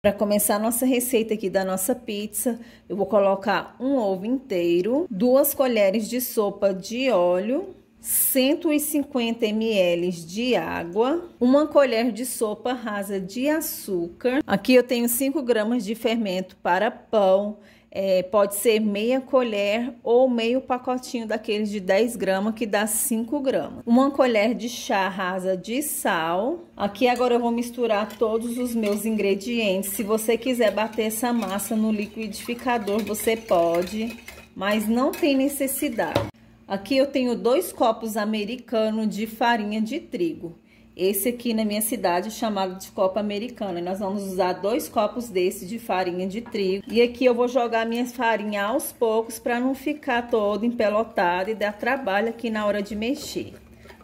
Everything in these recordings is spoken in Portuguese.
Para começar a nossa receita aqui da nossa pizza, eu vou colocar um ovo inteiro, 2 colheres de sopa de óleo, 150 ml de água, 1 colher de sopa rasa de açúcar. Aqui eu tenho 5 gramas de fermento para pão. Pode ser meia colher ou meio pacotinho daqueles de 10 gramas que dá 5 gramas. 1 colher de chá rasa de sal. Aqui agora eu vou misturar todos os meus ingredientes. Se você quiser bater essa massa no liquidificador, você pode, mas não tem necessidade. Aqui eu tenho 2 copos americanos de farinha de trigo. Esse aqui na minha cidade é chamado de copo americano. E nós vamos usar 2 copos desse de farinha de trigo. E aqui eu vou jogar minha farinha aos poucos para não ficar todo empelotado e dar trabalho aqui na hora de mexer.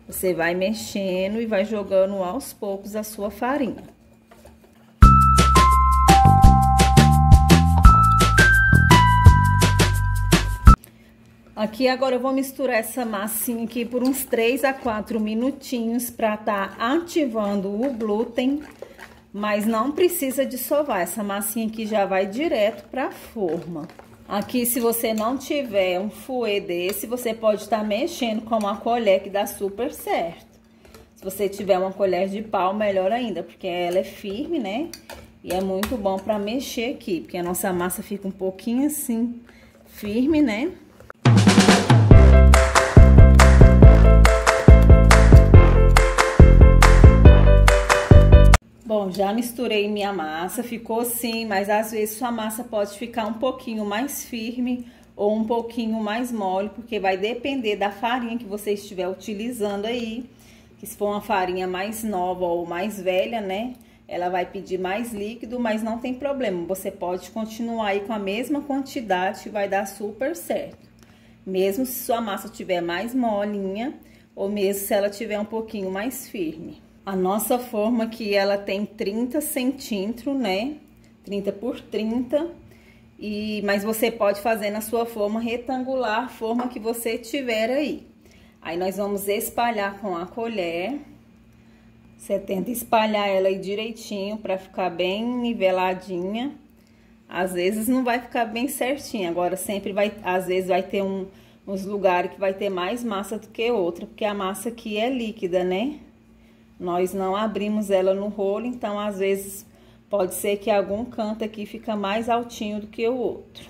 Você vai mexendo e vai jogando aos poucos a sua farinha. Aqui agora eu vou misturar essa massinha aqui por uns 3 a 4 minutinhos para estar ativando o glúten, mas não precisa dissolver. Essa massinha aqui já vai direto para a forma. Aqui, se você não tiver um fouet desse, você pode estar mexendo com uma colher que dá super certo. Se você tiver uma colher de pau, melhor ainda, porque ela é firme, né? E é muito bom para mexer aqui, porque a nossa massa fica um pouquinho assim, firme, né? Bom, já misturei minha massa, ficou assim, mas às vezes sua massa pode ficar um pouquinho mais firme ou um pouquinho mais mole, porque vai depender da farinha que você estiver utilizando aí. Que se for uma farinha mais nova ou mais velha, né, ela vai pedir mais líquido, mas não tem problema. Você pode continuar aí com a mesma quantidade que vai dar super certo. Mesmo se sua massa estiver mais molinha ou mesmo se ela estiver um pouquinho mais firme. A nossa forma aqui, ela tem 30 centímetros, né? 30 por 30. Mas você pode fazer na sua forma retangular, forma que você tiver aí. Aí nós vamos espalhar com a colher. Você tenta espalhar ela aí direitinho para ficar bem niveladinha. Às vezes não vai ficar bem certinho, agora sempre vai, às vezes vai ter uns lugares que vai ter mais massa do que outra, porque a massa aqui é líquida, né? Nós não abrimos ela no rolo, então às vezes pode ser que algum canto aqui fica mais altinho do que o outro.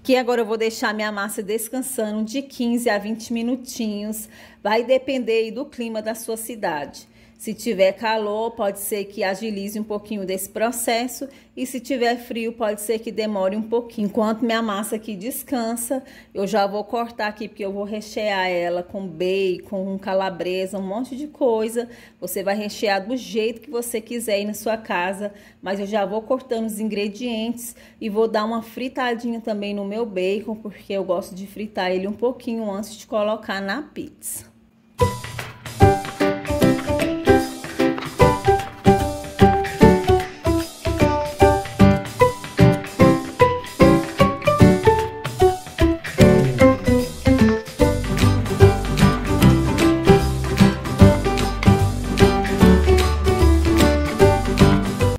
Aqui agora eu vou deixar minha massa descansando de 15 a 20 minutinhos, vai depender aí do clima da sua cidade. Se tiver calor, pode ser que agilize um pouquinho desse processo. E se tiver frio, pode ser que demore um pouquinho. Enquanto minha massa aqui descansa, eu já vou cortar aqui, porque eu vou rechear ela com bacon, com calabresa, um monte de coisa. Você vai rechear do jeito que você quiser aí na sua casa. Mas eu já vou cortando os ingredientes e vou dar uma fritadinha também no meu bacon, porque eu gosto de fritar ele um pouquinho antes de colocar na pizza.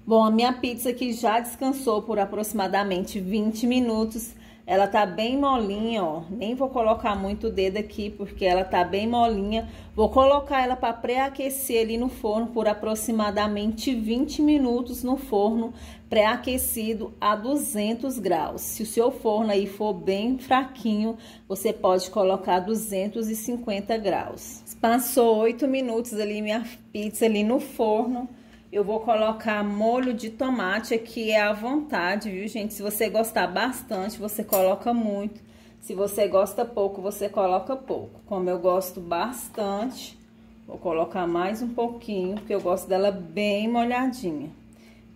Bom, a minha pizza aqui já descansou por aproximadamente 20 minutos. Ela tá bem molinha, ó. Nem vou colocar muito o dedo aqui, porque ela tá bem molinha. Vou colocar ela para pré-aquecer ali no forno por aproximadamente 20 minutos no forno pré-aquecido a 200 graus. Se o seu forno aí for bem fraquinho, você pode colocar 250 graus. Passou 8 minutos ali minha pizza ali no forno. Eu vou colocar molho de tomate aqui, é à vontade, viu, gente? Se você gostar bastante, você coloca muito. Se você gosta pouco, você coloca pouco. Como eu gosto bastante, vou colocar mais um pouquinho, porque eu gosto dela bem molhadinha.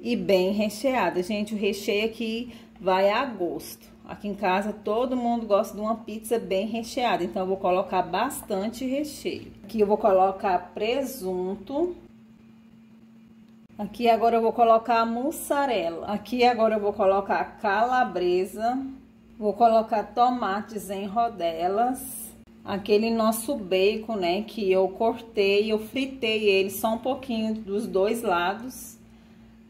E bem recheada, gente. O recheio aqui vai a gosto. Aqui em casa, todo mundo gosta de uma pizza bem recheada, então eu vou colocar bastante recheio. Aqui eu vou colocar presunto. Aqui agora eu vou colocar mussarela. Aqui agora eu vou colocar calabresa. Vou colocar tomates em rodelas. Aquele nosso bacon, né, que eu cortei, eu fritei ele só um pouquinho dos dois lados.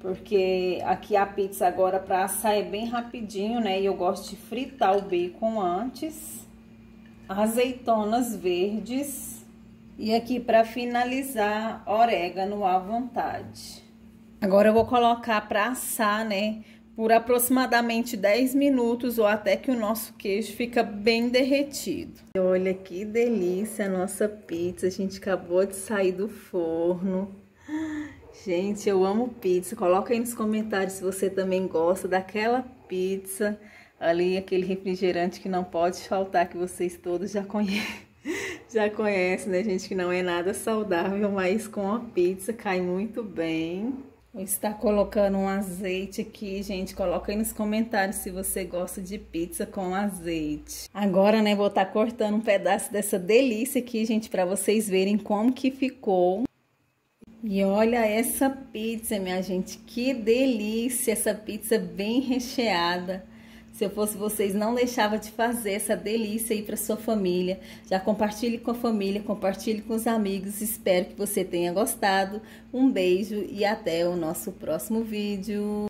porque aqui a pizza agora para assar é bem rapidinho, né? E eu gosto de fritar o bacon antes. Azeitonas verdes. E aqui para finalizar, orégano à vontade. Agora eu vou colocar para assar, né? Por aproximadamente 10 minutos ou até que o nosso queijo fica bem derretido. Olha que delícia a nossa pizza, a gente acabou de sair do forno. Gente, eu amo pizza. Coloca aí nos comentários se você também gosta daquela pizza. Ali, aquele refrigerante que não pode faltar, que vocês todos já conhecem, né, gente? Que não é nada saudável, mas com a pizza cai muito bem. Vou estar colocando um azeite aqui, gente. Coloca aí nos comentários se você gosta de pizza com azeite. Agora, né, vou estar cortando um pedaço dessa delícia aqui, gente, para vocês verem como que ficou. E olha essa pizza, minha gente, que delícia, essa pizza bem recheada. Se eu fosse vocês, não deixava de fazer essa delícia aí para sua família. Já compartilhe com a família, compartilhe com os amigos. Espero que você tenha gostado. Um beijo e até o nosso próximo vídeo.